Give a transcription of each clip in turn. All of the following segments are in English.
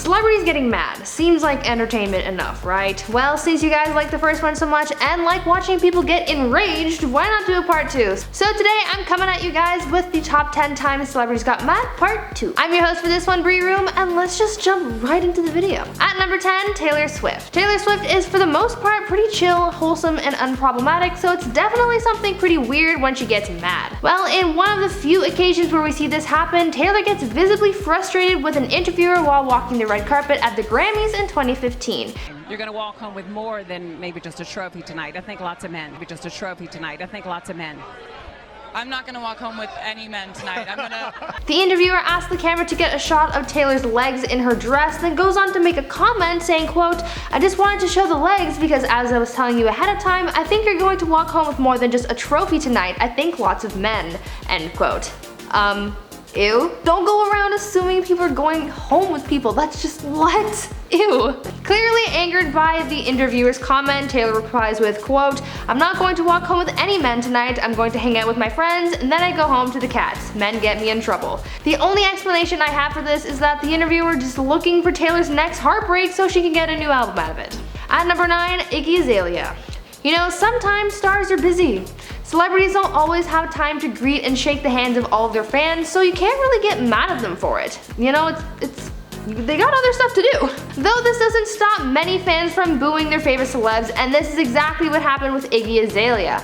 Celebrities getting mad seems like entertainment enough, right? Well, since you guys like the first one so much and like watching people get enraged, why not do a part 2? So today I'm coming at you guys with the top 10 times celebrities got mad part 2. I'm your host for this one, Bree Room, and let's just jump right into the video. At number 10, Taylor Swift. Taylor Swift is for the most part pretty chill, wholesome, and unproblematic, so it's definitely something pretty weird when she gets mad. Well, in one of the few occasions where we see this happen, Taylor gets visibly frustrated with an interviewer while walking the red carpet at the Grammys in 2015. You're going to walk home with more than maybe just a trophy tonight. I think lots of men. Maybe just a trophy tonight. I think lots of men. I'm not going to walk home with any men tonight. I'm going to... The interviewer asks the camera to get a shot of Taylor's legs in her dress, then goes on to make a comment saying, quote, "I just wanted to show the legs because as I was telling you ahead of time, I think you're going to walk home with more than just a trophy tonight. I think lots of men." End quote. Ew. Don't go around assuming people are going home with people. That's just what? Ew. Clearly angered by the interviewer's comment, Taylor replies with, quote, "I'm not going to walk home with any men tonight. I'm going to hang out with my friends and then I go home to the cats. Men get me in trouble." The only explanation I have for this is that the interviewer just looking for Taylor's next heartbreak so she can get a new album out of it. At number 9, AZALEA. You know, sometimes stars are busy. Celebrities don't always have time to greet and shake the hands of all of their fans, so you can't really get mad at them for it. You know, they got other stuff to do. Though this doesn't stop many fans from booing their favorite celebs, and this is exactly what happened with AZALEA.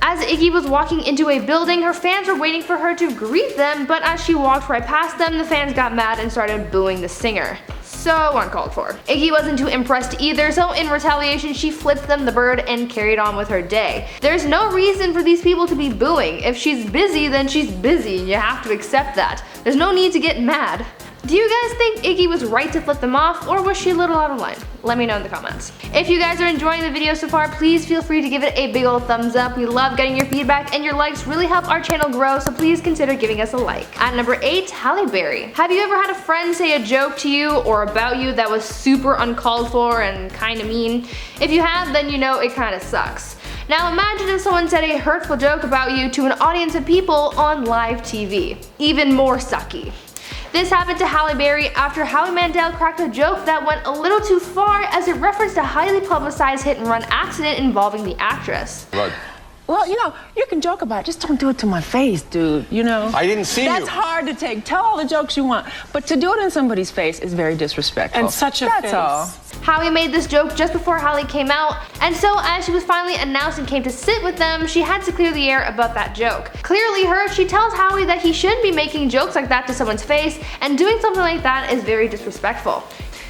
As Iggy was walking into a building, her fans were waiting for her to greet them, but as she walked right past them, the fans got mad and started booing the singer. So uncalled for. Iggy wasn't too impressed either, so in retaliation she flipped them the bird and carried on with her day. There's no reason for these people to be booing. If she's busy, then she's busy, and you have to accept that. There's no need to get mad. Do you guys think Iggy was right to flip them off, or was she a little out of line? Let me know in the comments. If you guys are enjoying the video so far, please feel free to give it a big old thumbs up. We love getting your feedback, and your likes really help our channel grow, so please consider giving us a like. At number 8, Halle Berry. Have you ever had a friend say a joke to you or about you that was super uncalled for and kinda mean? If you have, then you know it kinda sucks. Now imagine if someone said a hurtful joke about you to an audience of people on live TV. Even more sucky. This happened to Halle Berry after Howie Mandel cracked a joke that went a little too far as it referenced a highly publicized hit-and-run accident involving the actress. Right. Well, you know, you can joke about it, just don't do it to my face, dude, you know? I didn't see you. That's hard to take. Tell all the jokes you want, but to do it in somebody's face is very disrespectful. And such a That's face. all. Howie made this joke just before Halle came out, and so as she was finally announced and came to sit with them, she had to clear the air about that joke. Clearly hurt, she tells Howie that he shouldn't be making jokes like that to someone's face, and doing something like that is very disrespectful.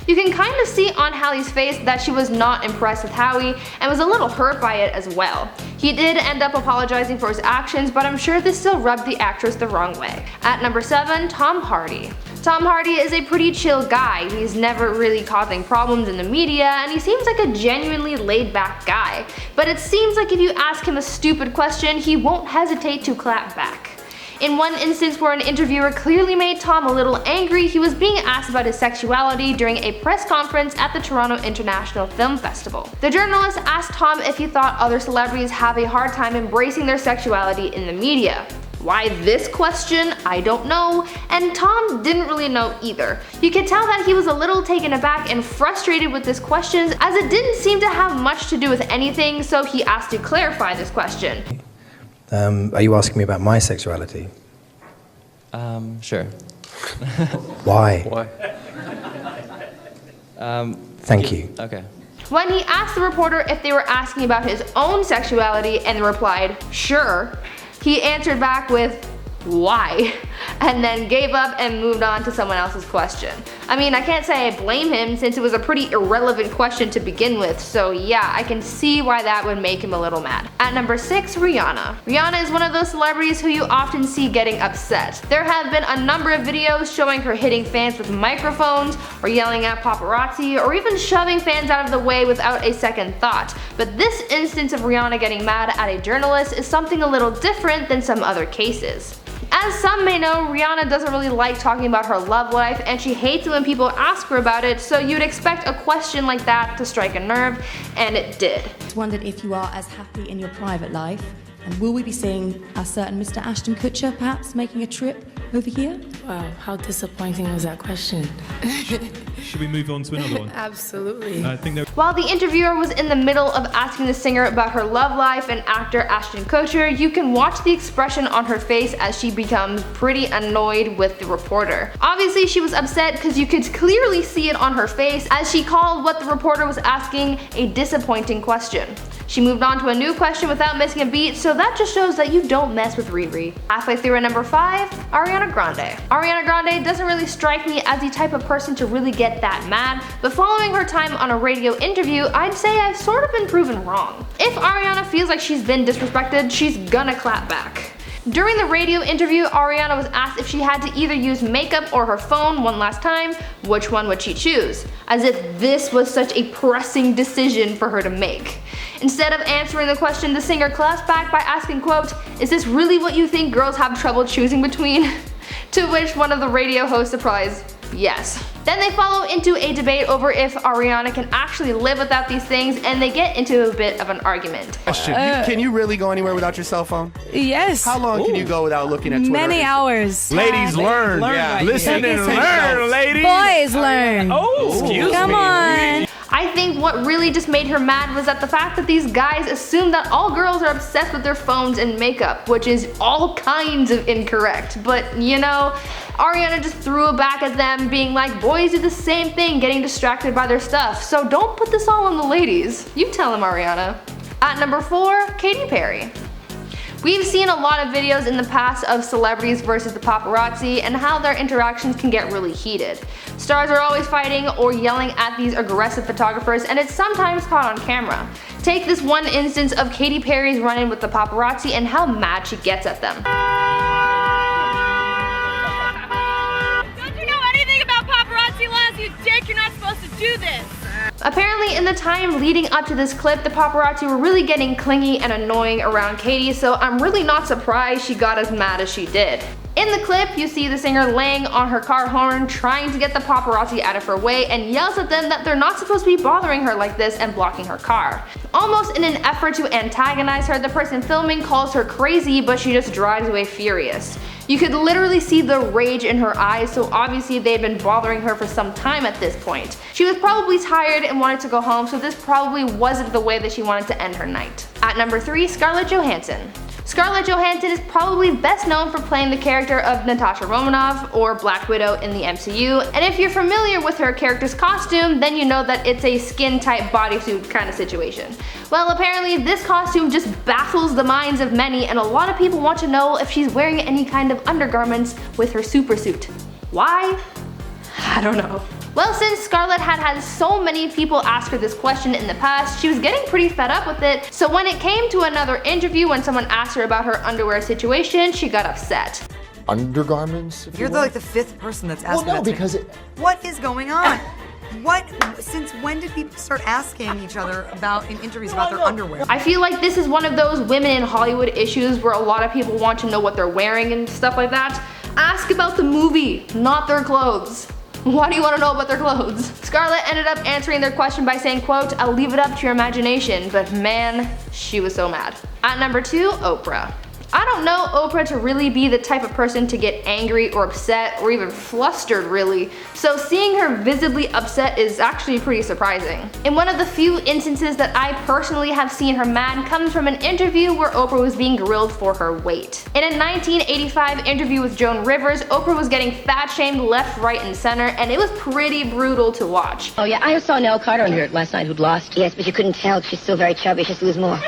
You can kind of see on Halle's face that she was not impressed with Howie and was a little hurt by it as well. He did end up apologizing for his actions, but I'm sure this still rubbed the actress the wrong way. At number 7, Tom Hardy. Tom Hardy is a pretty chill guy. He's never really causing problems in the media, and he seems like a genuinely laid-back guy. But it seems like if you ask him a stupid question, he won't hesitate to clap back. In one instance where an interviewer clearly made Tom a little angry, he was being asked about his sexuality during a press conference at the Toronto International Film Festival. The journalist asked Tom if he thought other celebrities have a hard time embracing their sexuality in the media. Why this question? I don't know, and Tom didn't really know either. You could tell that he was a little taken aback and frustrated with this question, as it didn't seem to have much to do with anything, so he asked to clarify this question. Are you asking me about my sexuality? Sure. Why? Why? Thank you. Okay. When he asked the reporter if they were asking about his own sexuality and replied, "Sure," he answered back with, "Why?" and then gave up and moved on to someone else's question. I mean, I can't say I blame him since it was a pretty irrelevant question to begin with, so yeah, I can see why that would make him a little mad. At number 6, Rihanna. Rihanna is one of those celebrities who you often see getting upset. There have been a number of videos showing her hitting fans with microphones, or yelling at paparazzi, or even shoving fans out of the way without a second thought. But this instance of Rihanna getting mad at a journalist is something a little different than some other cases. As some may know, Rihanna doesn't really like talking about her love life, and she hates it when people ask her about it, so you'd expect a question like that to strike a nerve, and it did. Wondered if you are as happy in your private life, and will we be seeing a certain Mr. Ashton Kutcher perhaps making a trip over here? Wow, how disappointing was that question? Should we move on to another one? Absolutely. I think While the interviewer was in the middle of asking the singer about her love life and actor Ashton Kutcher, you can watch the expression on her face as she becomes pretty annoyed with the reporter. Obviously she was upset because you could clearly see it on her face as she called what the reporter was asking a disappointing question. She moved on to a new question without missing a beat, so that just shows that you don't mess with Riri. Halfway through at number 5, Ariana Grande. Ariana Grande doesn't really strike me as the type of person to really get that mad, but following her time on a radio interview, I'd say I've sort of been proven wrong. If Ariana feels like she's been disrespected, she's gonna clap back. During the radio interview, Ariana was asked if she had to either use makeup or her phone one last time, which one would she choose? As if this was such a pressing decision for her to make. Instead of answering the question, the singer claps back by asking, quote, "Is this really what you think girls have trouble choosing between?" To which one of the radio hosts replies, "Yes." Then they follow into a debate over if Ariana can actually live without these things, and they get into a bit of an argument. Question, can you really go anywhere without your cell phone? Yes. How long can you go without looking at Twitter? Many hours. Ladies, learn. Yeah. Listen and learn, ladies. Boys learn. Oh, excuse Come me. on. I think what really just made her mad was that the fact that these guys assume that all girls are obsessed with their phones and makeup, which is all kinds of incorrect. But you know, Ariana just threw it back at them, being like, boys do the same thing, getting distracted by their stuff, so don't put this all on the ladies. You tell them, Ariana. At number 4, Katy Perry. We've seen a lot of videos in the past of celebrities versus the paparazzi and how their interactions can get really heated. Stars are always fighting or yelling at these aggressive photographers, and it's sometimes caught on camera. Take this one instance of Katy Perry's run-in with the paparazzi and how mad she gets at them. Don't you know anything about paparazzi laws, you dick? You're not supposed to do this. Apparently in the time leading up to this clip, the paparazzi were really getting clingy and annoying around Katy, so I'm really not surprised she got as mad as she did. In the clip, you see the singer laying on her car horn, trying to get the paparazzi out of her way, and yells at them that they're not supposed to be bothering her like this and blocking her car. Almost in an effort to antagonize her, the person filming calls her crazy, but she just drives away furious. You could literally see the rage in her eyes, so obviously they had been bothering her for some time at this point. She was probably tired and wanted to go home, so this probably wasn't the way that she wanted to end her night. At number 3, Scarlett Johansson. Scarlett Johansson is probably best known for playing the character of Natasha Romanoff, or Black Widow in the MCU, and if you're familiar with her character's costume, then you know that it's a skin-tight bodysuit kind of situation. Well, apparently this costume just baffles the minds of many, and a lot of people want to know if she's wearing any kind of undergarments with her supersuit. Why? I don't know. Well, since Scarlett had so many people ask her this question in the past, she was getting pretty fed up with it, so when it came to another interview when someone asked her about her underwear situation, she got upset. Undergarments? You're like the 5th person that's asked Well, no, that. because What is going on? Since when did people start asking each other in interviews about their underwear? I feel like this is one of those women in Hollywood issues where a lot of people want to know what they're wearing and stuff like that. Ask about the movie, not their clothes. Why do you want to know about their clothes? Scarlett ended up answering their question by saying, quote, "I'll leave it up to your imagination," but man, she was so mad. At number 2, Oprah. I don't know Oprah to really be the type of person to get angry or upset or even flustered really, so seeing her visibly upset is actually pretty surprising. In one of the few instances that I personally have seen her mad comes from an interview where Oprah was being grilled for her weight. In a 1985 interview with Joan Rivers, Oprah was getting fat shamed left, right, and center, and it was pretty brutal to watch. Oh yeah, I saw Nell Carter on here last night who'd lost. Yes, but you couldn't tell. She's still very chubby. She has to lose more.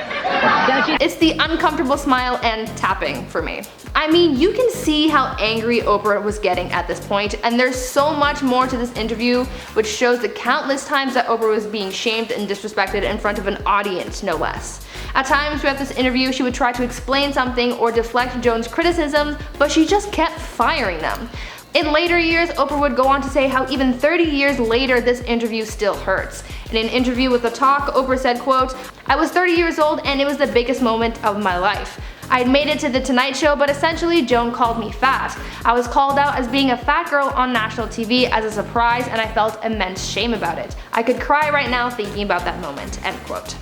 Don't you? It's the uncomfortable smile and tapping for me. I mean, you can see how angry Oprah was getting at this point, and there's so much more to this interview, which shows the countless times that Oprah was being shamed and disrespected in front of an audience, no less. At times throughout this interview, she would try to explain something or deflect Joan's criticisms, but she just kept firing them. In later years, Oprah would go on to say how even 30 years later, this interview still hurts. In an interview with The Talk, Oprah said, quote, "I was 30 years old and it was the biggest moment of my life. I had made it to the Tonight Show, but essentially Joan called me fat. I was called out as being a fat girl on national TV as a surprise, and I felt immense shame about it. I could cry right now thinking about that moment," end quote.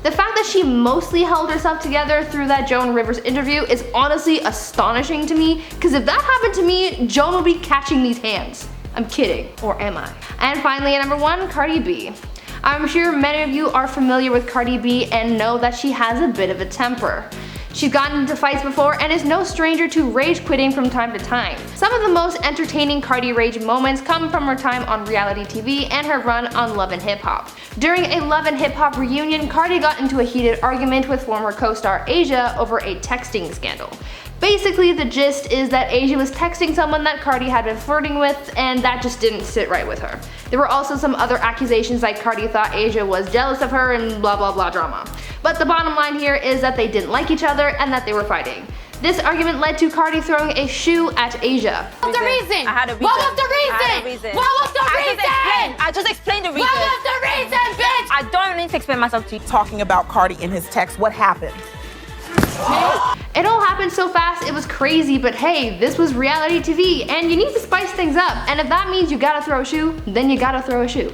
The fact that she mostly held herself together through that Joan Rivers interview is honestly astonishing to me, because if that happened to me, Joan would be catching these hands. I'm kidding, or am I? And finally, at number 1, Cardi B. I'm sure many of you are familiar with Cardi B and know that she has a bit of a temper. She's gotten into fights before and is no stranger to rage quitting from time to time. Some of the most entertaining Cardi rage moments come from her time on reality TV and her run on Love and Hip Hop. During a Love and Hip Hop reunion, Cardi got into a heated argument with former co-star Asia over a texting scandal. Basically, the gist is that Asia was texting someone that Cardi had been flirting with, and that just didn't sit right with her. There were also some other accusations like Cardi thought Asia was jealous of her and blah blah blah drama. But the bottom line here is that they didn't like each other and that they were fighting. This argument led to Cardi throwing a shoe at Asia. What's the reason? I had a reason. What was the reason? I had a reason. What was the reason? I just explained the reason. What was the reason, bitch? I don't need to explain myself to you. Talking about Cardi in his text, what happened? It all happened so fast, it was crazy, but hey, this was reality TV, and you need to spice things up, and if that means you gotta throw a shoe, then you gotta throw a shoe.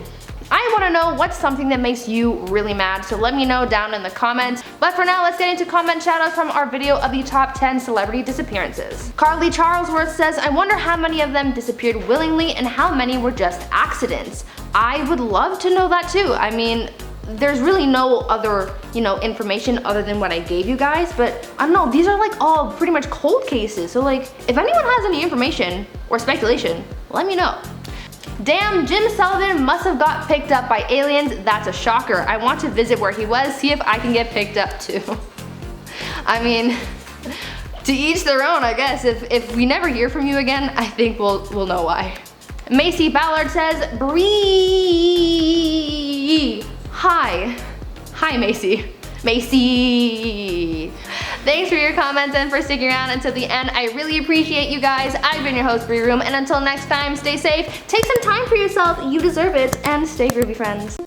I wanna know what's something that makes you really mad, so let me know down in the comments. But for now, let's get into comment shoutouts from our video of the top 10 celebrity disappearances. Carly Charlesworth says, I wonder how many of them disappeared willingly and how many were just accidents. I would love to know that too. I mean, there's really no other, information other than what I gave you guys, but I don't know, these are like all pretty much cold cases, so like, if anyone has any information or speculation, let me know. Damn, Jim Sullivan must have got picked up by aliens. That's a shocker. I want to visit where he was, see if I can get picked up too. I mean, to each their own, I guess. If we never hear from you again, I think we'll know why. Macy Ballard says, Bree. Hi, Macy. Macy. Thanks for your comments and for sticking around until the end. I really appreciate you guys. I've been your host, Bree Room, and until next time, stay safe, take some time for yourself, you deserve it, and stay groovy, friends.